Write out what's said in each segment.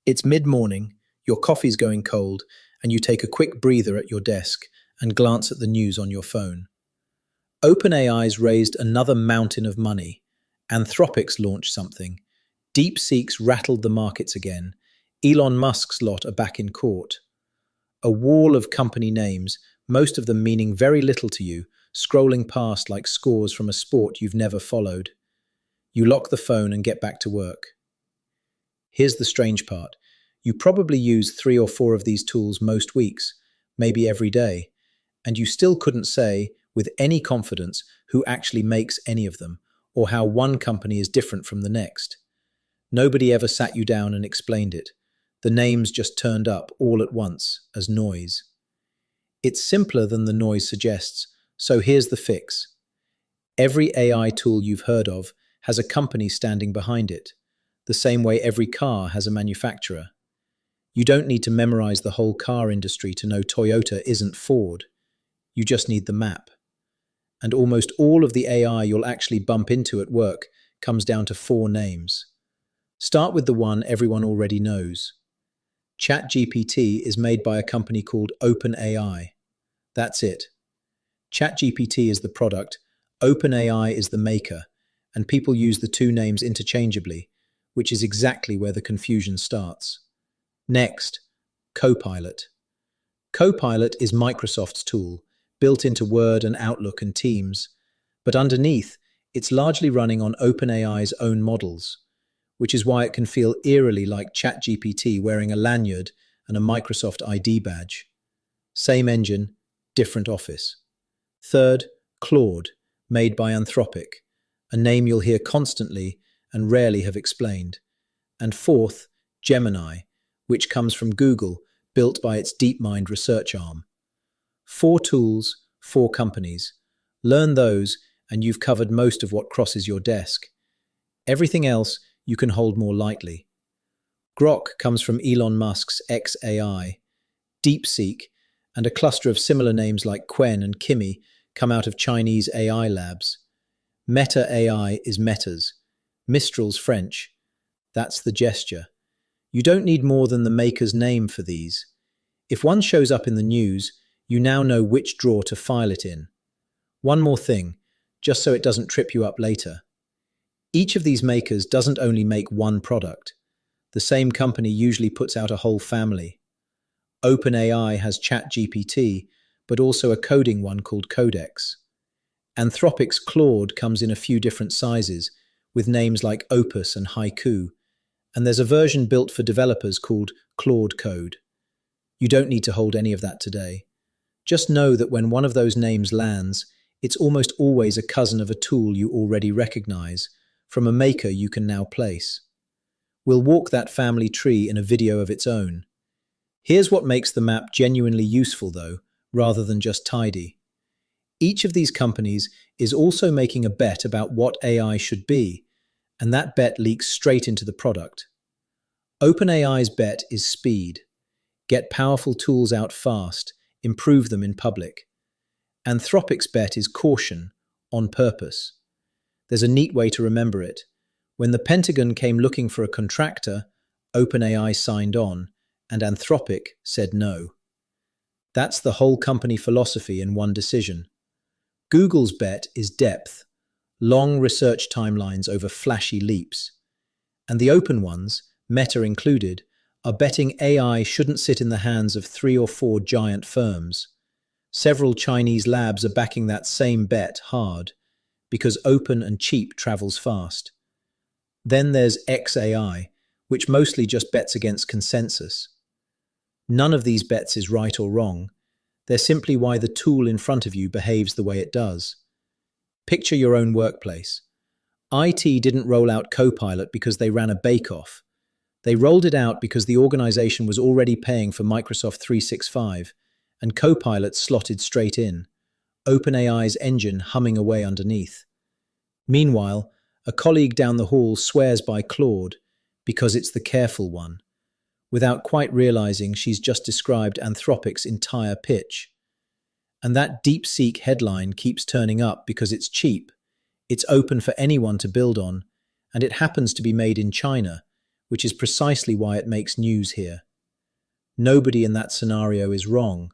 It's mid-morning, your coffee's going cold, and you take a quick breather at your desk and glance at the news on your phone. OpenAI's raised another mountain of money. Anthropic's launched something. DeepSeek's rattled the markets again. Elon Musk's lot are back in court. A wall of company names, most of them meaning very little to you, scrolling past like scores from a sport you've never followed. You lock the phone and get back to work. Here's the strange part. You probably use 3 or 4 of these tools most weeks, maybe every day, and you still couldn't say with any confidence who actually makes any of them, or how one company is different from the next. Nobody ever sat you down and explained it. The names just turned up all at once as noise. It's simpler than the noise suggests, so here's the fix. Every AI tool you've heard of has a company standing behind it, the same way every car has a manufacturer. You don't need to memorize the whole car industry to know Toyota isn't Ford. You just need the map. And almost all of the AI you'll actually bump into at work comes down to 4 names. Start with the one everyone already knows. ChatGPT is made by a company called OpenAI. That's it. ChatGPT is the product, OpenAI is the maker, and people use the 2 names interchangeably, which is exactly where the confusion starts. Next, Copilot. Copilot is Microsoft's tool, built into Word and Outlook and Teams, but underneath, it's largely running on OpenAI's own models, which is why it can feel eerily like ChatGPT wearing a lanyard and a Microsoft ID badge. Same engine, different office. Third, Claude, made by Anthropic, a name you'll hear constantly and rarely have explained. And fourth, Gemini, which comes from Google, built by its DeepMind research arm. 4 tools, 4 companies. Learn those, and you've covered most of what crosses your desk. Everything else you can hold more lightly. Grok comes from Elon Musk's XAI. DeepSeek, and a cluster of similar names like Quen and Kimi come out of Chinese AI labs. Meta AI is Meta's. Mistral's French. That's the gesture. You don't need more than the maker's name for these. If one shows up in the news, you now know which drawer to file it in. One more thing, just so it doesn't trip you up later. Each of these makers doesn't only make one product. The same company usually puts out a whole family. OpenAI has ChatGPT, but also a coding one called Codex. Anthropic's Claude comes in a few different sizes, with names like Opus and Haiku, and there's a version built for developers called Claude Code. You don't need to hold any of that today. Just know that when one of those names lands, it's almost always a cousin of a tool you already recognize, from a maker you can now place. We'll walk that family tree in a video of its own. Here's what makes the map genuinely useful, though, rather than just tidy. Each of these companies is also making a bet about what AI should be, and that bet leaks straight into the product. OpenAI's bet is speed. Get powerful tools out fast, improve them in public. Anthropic's bet is caution, on purpose. There's a neat way to remember it. When the Pentagon came looking for a contractor, OpenAI signed on, and Anthropic said no. That's the whole company philosophy in one decision. Google's bet is depth, long research timelines over flashy leaps. And the open ones, Meta included, are betting AI shouldn't sit in the hands of 3 or 4 giant firms. Several Chinese labs are backing that same bet hard, because open and cheap travels fast. Then there's XAI, which mostly just bets against consensus. None of these bets is right or wrong. They're simply why the tool in front of you behaves the way it does. Picture your own workplace. IT didn't roll out Copilot because they ran a bake-off. They rolled it out because the organization was already paying for Microsoft 365, and Copilot slotted straight in, OpenAI's engine humming away underneath. Meanwhile, a colleague down the hall swears by Claude because it's the careful one, without quite realizing she's just described Anthropic's entire pitch. And that DeepSeek headline keeps turning up because it's cheap, it's open for anyone to build on, and it happens to be made in China, which is precisely why it makes news here. Nobody in that scenario is wrong.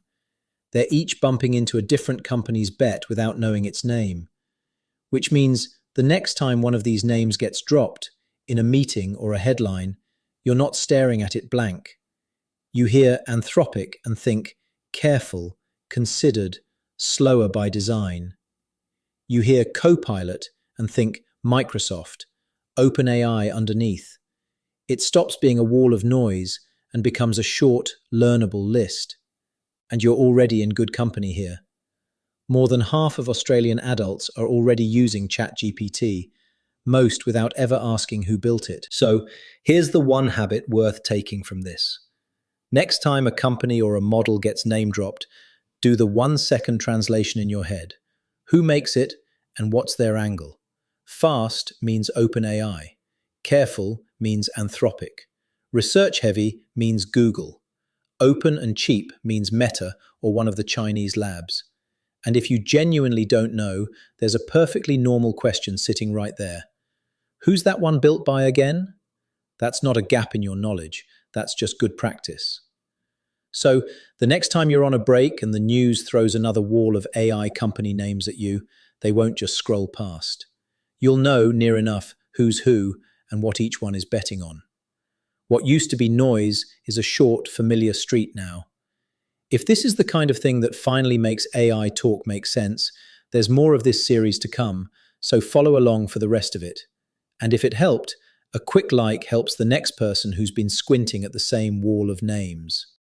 They're each bumping into a different company's bet without knowing its name, which means the next time one of these names gets dropped, in a meeting or a headline, you're not staring at it blank. You hear Anthropic and think, careful, considered, slower by design. You hear Copilot and think, Microsoft, OpenAI underneath. It stops being a wall of noise and becomes a short, learnable list. And you're already in good company here. More than half of Australian adults are already using ChatGPT, most without ever asking who built it. So here's the one habit worth taking from this. Next time a company or a model gets name dropped, do the 1-second translation in your head. Who makes it and what's their angle? Fast means OpenAI. Careful means Anthropic. Research heavy means Google. Open and cheap means Meta or one of the Chinese labs. And if you genuinely don't know, there's a perfectly normal question sitting right there. Who's that one built by again? That's not a gap in your knowledge. That's just good practice. So the next time you're on a break and the news throws another wall of AI company names at you, they won't just scroll past. You'll know near enough who's who and what each one is betting on. What used to be noise is a short, familiar street now. If this is the kind of thing that finally makes AI talk make sense, there's more of this series to come, so follow along for the rest of it. And if it helped, a quick like helps the next person who's been squinting at the same wall of names.